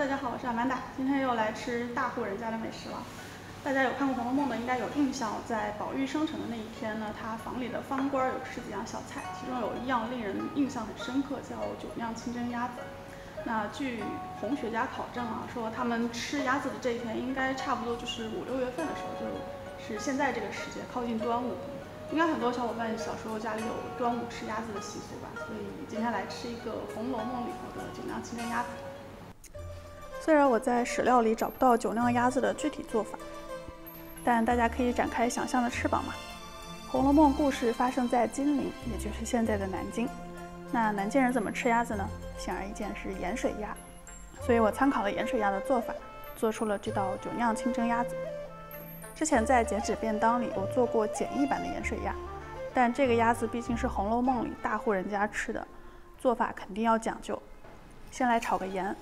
大家好，我是阿曼达，今天又来吃大户人家的美食了。大家有看过《红楼梦》的，应该有印象，在宝玉生辰的那一天呢，他房里的方官有吃几样小菜，其中有一样令人印象很深刻，叫酒酿清蒸鸭子。那据红学家考证啊，说他们吃鸭子的这一天，应该差不多就是5、6月份的时候，就是现在这个时节，靠近端午。应该很多小伙伴小时候家里有端午吃鸭子的习俗吧，所以今天来吃一个《红楼梦》里头的酒酿清蒸鸭子。虽然我在史料里找不到酒酿鸭子的具体做法，但大家可以展开想象的翅膀嘛。《红楼梦》故事发生在金陵，也就是现在的南京。那南京人怎么吃鸭子呢？显而易见是盐水鸭，所以我参考了盐水鸭的做法，做出了这道酒酿清蒸鸭子。之前在减脂便当里，我做过简易版的盐水鸭，但这个鸭子毕竟是《红楼梦》里大户人家吃的，做法肯定要讲究。先来炒个盐，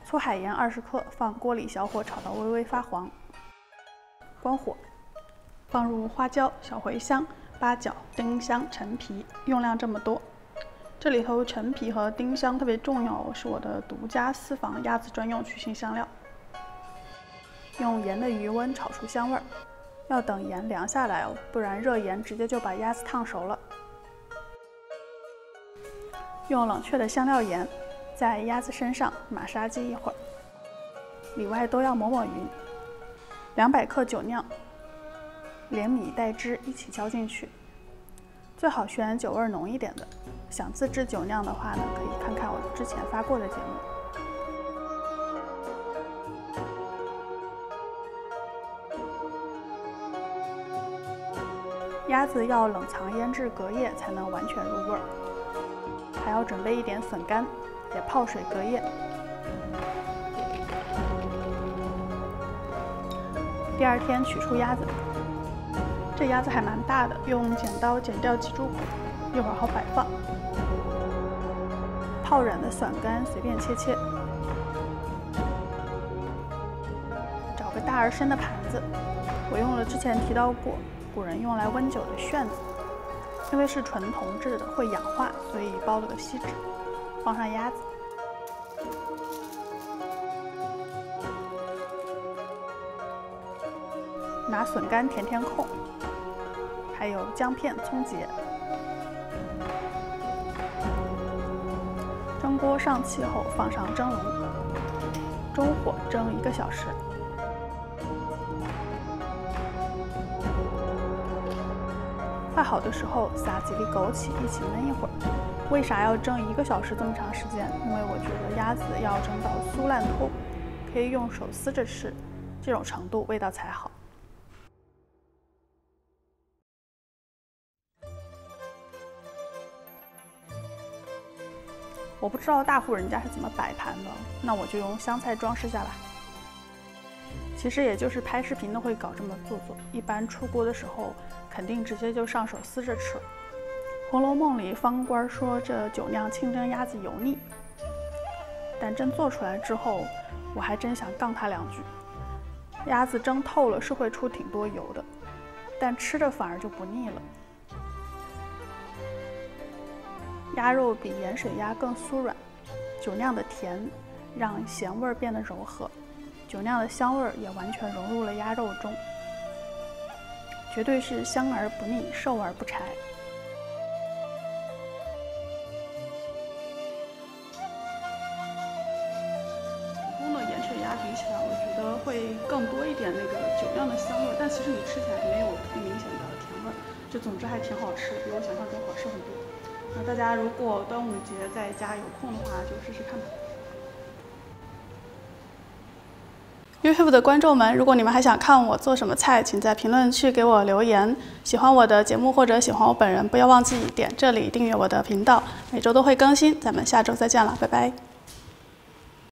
粗海盐20克，放锅里小火炒到微微发黄，关火，放入花椒、小茴香、八角、丁香、陈皮，用量这么多。这里头陈皮和丁香特别重要，是我的独家私房鸭子专用去腥香料。用盐的余温炒出香味儿，要等盐凉下来哦，不然热盐直接就把鸭子烫熟了。用冷却的香料盐在鸭子身上马杀鸡一会儿，里外都要抹匀。200克酒酿，连米带汁一起浇进去，最好选酒味浓一点的。想自制酒酿的话呢，可以看看我之前发过的节目。鸭子要冷藏腌制隔夜才能完全入味儿，还要准备一点笋干，也泡水隔夜。第2天取出鸭子，这鸭子还蛮大的，用剪刀剪掉脊柱骨，一会儿好摆放。泡软的笋干随便切切，找个大而深的盘子，我用了之前提到过古人用来温酒的旋子，因为是纯铜制的，会氧化，所以包了个锡纸，放上鸭子，拿笋干填填空，还有姜片、葱节。蒸锅上气后放上蒸笼，中火蒸1个小时。快好的时候撒几粒枸杞一起焖一会儿。为啥要蒸1个小时这么长时间？因为我觉得鸭子要蒸到酥烂透，可以用手撕着吃，这种程度味道才好。我不知道大户人家是怎么摆盘的，那我就用香菜装饰下吧。其实也就是拍视频的会搞这么做，一般出锅的时候肯定直接就上手撕着吃。《红楼梦》里方官说这酒酿清蒸鸭子油腻，但真做出来之后，我还真想杠他2句。鸭子蒸透了是会出挺多油的，但吃着反而就不腻了。鸭肉比盐水鸭更酥软，酒酿的甜让咸味变得柔和，酒酿的香味也完全融入了鸭肉中，绝对是香而不腻，瘦而不柴。普通的盐水鸭比起来，我觉得会更多一点那个酒酿的香味，但其实你吃起来没有特别明显的甜味，就总之还挺好吃，比我想象中好吃很多。那大家如果端午节在家有空的话，就试试看吧。YouTube 的观众们，如果你们还想看我做什么菜，请在评论区给我留言。喜欢我的节目或者喜欢我本人，不要忘记点这里订阅我的频道，每周都会更新。咱们下周再见了，拜拜。